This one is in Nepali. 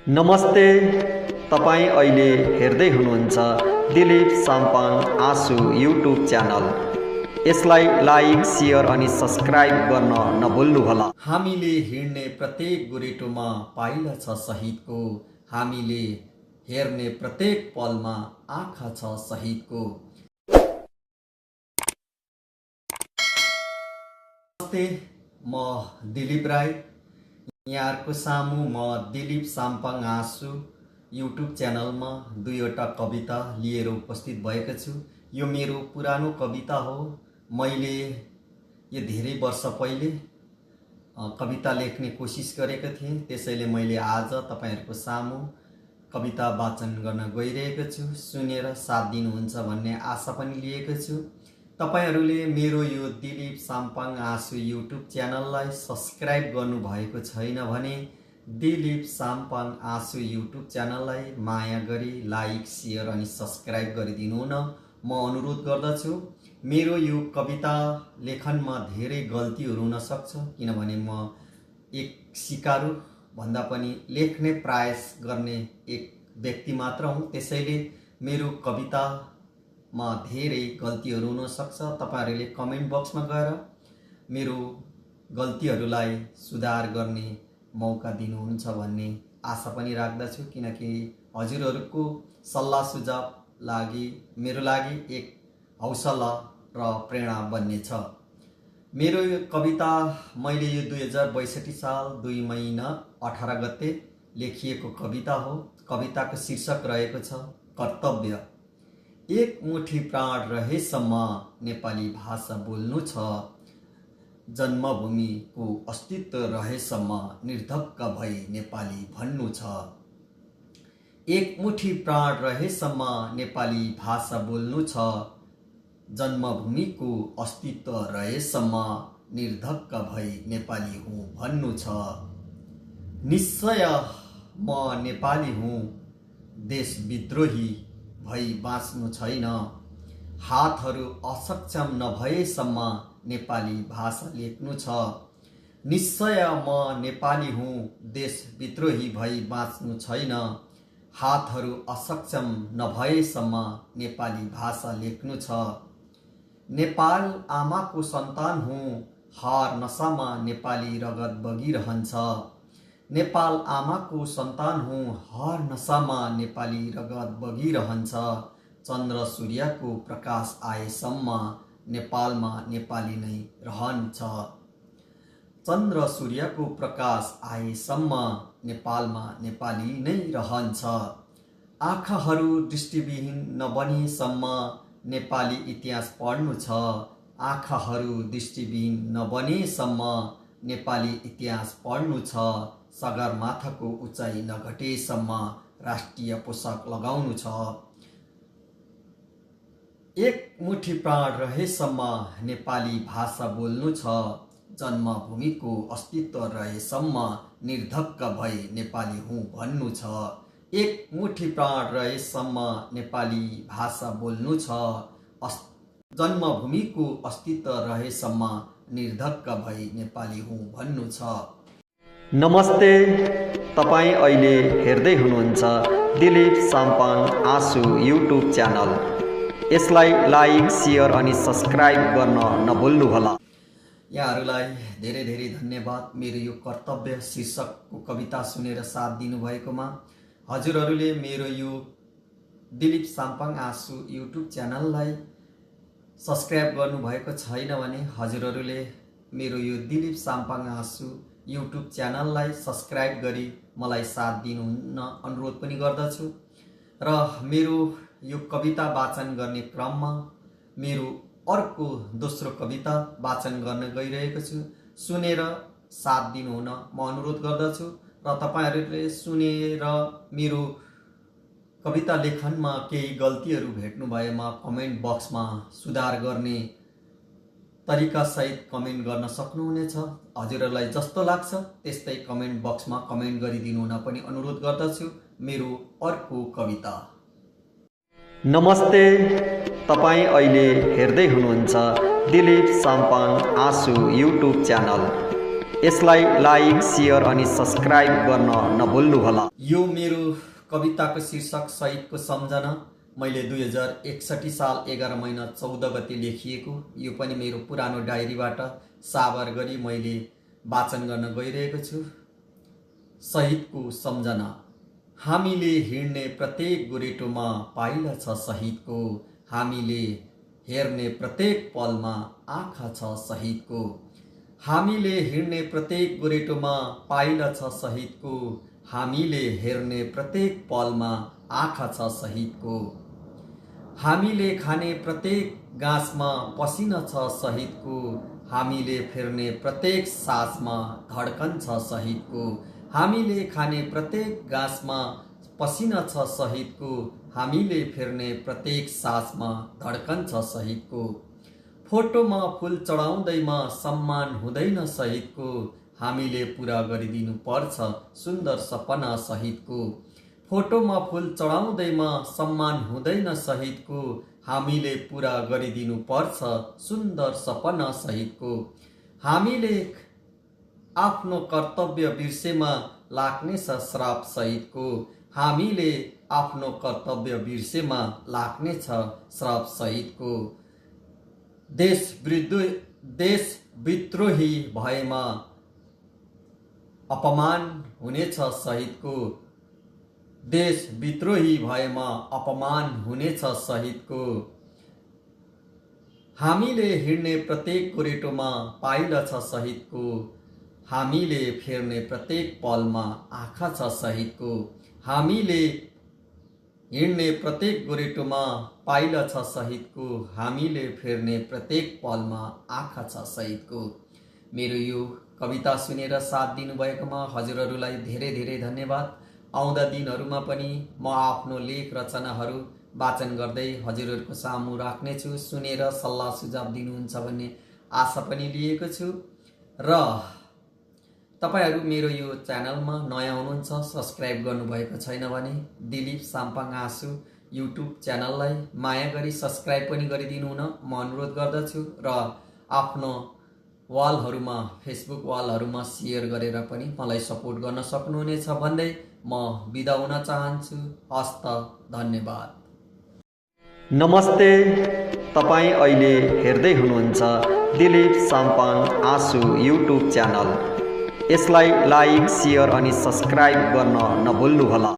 नमस्ते। तपाईँ अहिले हेर्दै हुनुहुन्छ दिलीप साम्पाङ आँसु युट्युब च्यानल। यसलाई लाइक, सेयर अनि सब्स्क्राइब गर्न नभुल्नुहोला। हामीले हिँड्ने प्रत्येक गोरेटोमा पाइला छ शहीदको, हामीले हेर्ने प्रत्येक पलमा आँखा छ शहीदको। नमस्ते, म दिलीप राई। यहाँहरुको सामु म दिलीप साम्पाङ आँसु युट्युब च्यानलमा दुईवटा कविता लिएर उपस्थित भएको छु। यो मेरो पुरानो कविता हो। मैले यो धेरै वर्ष पहिले कविता लेख्ने कोसिस गरेको थिएँ, त्यसैले मैले आज तपाईहरुको सामु कविता वाचन गर्न गइरहेको छु। सुनेर साथ दिनुहुन्छ भन्ने आशा पनि लिएको छु। तपाईहरुले मेरो यो दिलीप साम्पाङ आँसु युट्युब च्यानललाई सब्स्क्राइब गर्नु भएको छैन भने दिलीप साम्पाङ आँसु युट्युब च्यानललाई माया गरी लाइक, सेयर अनि सब्स्क्राइब गरिदिनु हुन म अनुरोध गर्दछु। मेरो यो कविता लेखनमा धेरै गल्तीहरू हुन सक्छ, किनभने म एक सिकारु भन्दा पनि लेख्ने प्रयास गर्ने एक व्यक्ति मात्र हुँ। त्यसैले मेरो कविता धेरै गल्तीहरू हुन सक्छ। तपाईहरुले कमेन्ट बक्समा गएर मेरो गल्तीहरूलाई सुधार गर्ने मौका दिनुहुन्छ भन्ने आशा पनि राख्दछु, किनकि हजुरहरूको सल्लाह सुझाव मेरो लागि एक हौसला र प्रेरणा बन्नेछ। मेरो यो कविता मैले यो 2062 साल 2 महिना 18 गते लेखिएको कविता हो। कविताको शीर्षक रहेको छ कर्तव्य। एक मुठी प्राण रहेसम्म नेपाली भाषा बोल्नु छ, जन्मभूमिको अस्तित्व रहेसम्म निर्धक्क भई नेपाली भन्नु छ। एक मुठी प्राण रहेसम्म नेपाली भाषा बोल्नु छ, जन्मभूमिको अस्तित्व रहेसम्म निर्धक्क भई नेपाली हुँ भन्नु छ। निश्चय म नेपाली हुँ, देशविद्रोही भई बाँच्नु छैन। हातहरू असक्षम नभएसम्म नेपाली भाषा लेख्नु छ। निश्चय म नेपाली हुँ, देशविद्रोही भई बाँच्नु छैन। हातहरू असक्षम नभएसम्म नेपाली भाषा लेख्नु छ। नेपाल आमाको सन्तान हुँ, हर नसामा नेपाली रगत बगिरहन्छ। नेपाल आमाको सन्तान हुँ, हर नसामा नेपाली रगत बगिरहन्छ। चन्द्र सूर्यको प्रकाश आएसम्म नेपालमा नेपाली नै रहन्छ। चन्द्र सूर्यको प्रकाश आएसम्म नेपालमा नेपाली नै रहन्छ। आँखाहरू दृष्टिविहीन नबनेसम्म नेपाली इतिहास पढ्नु छ। आँखाहरू दृष्टिविहीन नबनेसम्म नेपाली इतिहास पढ्नु छ। सगरमाथाको उचाइ नघटेसम्म राष्ट्रिय पोसाक लगाउनु छ। एक मुठी प्राण रहेसम्म नेपाली भाषा बोल्नु छ, जन्मभूमिको अस्तित्व रहेसम्म निर्धक्क भई नेपाली हुँ भन्नु छ। एक मुठी प्राण रहेसम्म नेपाली भाषा बोल्नु छ, जन्मभूमिको अस्तित्व रहेसम्म निर्धक्क भई नेपाली हुँ भन्नु छ। नमस्ते। तपाईँ अहिले हेर्दै हुनुहुन्छ दिलीप साम्पाङ आँसु युट्युब च्यानल। यसलाई लाइक, सेयर अनि सब्स्क्राइब गर्न नभुल्नुहोला। यहाँहरूलाई धेरै धेरै धन्यवाद मेरो यो कर्तव्य शीर्षकको कविता सुनेर साथ दिनुभएकोमा। हजुरहरूले मेरो यो दिलीप साम्पाङ आँसु युट्युब च्यानललाई सब्स्क्राइब गर्नुभएको छैन भने हजुरहरूले मेरो यो दिलीप साम्पाङ आँसु युट्युब च्यानललाई सब्स्क्राइब गरी मलाई साथ दिनुहुन अनुरोध पनि गर्दछु। र मेरो यो कविता वाचन गर्ने क्रममा मेरो अर्को दोस्रो कविता वाचन गर्न गइरहेको छु। सुनेर साथ दिनुहुन म अनुरोध गर्दछु। र तपाईहरुले सुनेर मेरो कविता लेखनमा केही गल्तीहरू भेट्नु भएमा कमेन्ट बक्समा सुधार गर्ने तरिका सहित कमेन्ट गर्न सक्नुहुनेछ। हजुरहरूलाई जस्तो लाग्छ त्यस्तै कमेन्ट बक्समा कमेन्ट गरिदिनु हुन पनि अनुरोध गर्दछु। मेरो अर्को कविता। नमस्ते। तपाईँ अहिले हेर्दै हुनुहुन्छ दिलीप साम्पाङ आँसु युट्युब च्यानल। यसलाई लाइक, सेयर अनि सब्सक्राइब गर्न नभुल्नुहोला। यो मेरो कविताको शीर्षक शहीदको सम्झना। मैले 2061 साल 11 महिना 14 गते लेखिएको यो पनि मेरो पुरानो डायरीबाट साबर गरी मैले वाचन गर्न गइरहेको छु। शहीदको सम्झना। हामीले हिँड्ने प्रत्येक गोरेटोमा पाइला छ शहीदको, हामीले हेर्ने प्रत्येक पलमा आँखा छ शहीदको। हामीले हिँड्ने प्रत्येक गोरेटोमा पाइला छ शहीदको, हामीले हेर्ने प्रत्येक पलमा आँखा छ शहीदको। हामीले खाने प्रत्येक गाँसमा पसिना छ शहीदको, हामीले फेर्ने प्रत्येक सासमा धड्कन छ शहीदको। हामीले खाने प्रत्येक गाँसमा पसिना छ शहीदको, हामीले फेर्ने प्रत्येक सासमा धड्कन छ शहीदको। फोटोमा फुल चढाउँदैमा सम्मान हुँदैन शहीदको, हामीले पुरा गरिदिनु पर्छ सुन्दर सपना शहीदको। फोटोमा फुल चढाउँदैमा सम्मान हुँदैन शहीदको, हामीले पुरा गरिदिनु पर्छ सुन्दर सपना शहीदको। हामीले आफ्नो कर्तव्य बिर्सेमा लाग्नेछ श्राप शहीदको, हामीले आफ्नो कर्तव्य बिर्सेमा लाग्नेछ श्राप शहीदको। देश विद्रोही भएमा अपमान हुनेछ शहीदको, देश विद्रोही भएमा अपमान हुनेछ शहीदको। हामीले हिँड्ने प्रत्येक गोरेटोमा पाइला छ शहीदको, हामीले फेर्ने प्रत्येक पलमा आँखा छ शहीदको। हामीले हिँड्ने प्रत्येक गोरेटोमा पाइला छ शहीदको, हामीले फेर्ने प्रत्येक पलमा आँखा छ शहीदको। मेरो यो कविता सुनेर साथ दिनुभएकोमा हजुरहरूलाई धेरै धेरै धन्यवाद। आउँदा दिनहरूमा पनि म आफ्नो लेख रचनाहरू वाचन गर्दै हजुरहरूको सामु राख्नेछु। सुनेर सल्लाह सुझाव दिनुहुन्छ भन्ने आशा पनि लिएको छु। र तपाईहरू मेरो यो च्यानलमा नयाँ हुनुहुन्छ, सब्सक्राइब गर्नुभएको छैन भने दिलीप साम्पाङ आँसु युट्युब च्यानललाई माया गरी सब्सक्राइब पनि गरिदिनु हुन म अनुरोध गर्दछु। र आफ्नो वालहरूमा फेसबुक वालहरूमा सेयर गरेर पनि मलाई सपोर्ट गर्न सक्नुहुनेछ भन्दै म बिदा हुन चाहन्छु। हस्त धन्यवाद। नमस्ते, तपाईँ अहिले हेर्दै हुनुहुन्छ दिलीप साम्पाङ आँसु युट्युब च्यानल। यसलाई लाइक, सेयर अनि सब्सक्राइब गर्न नभुल्नुहोला।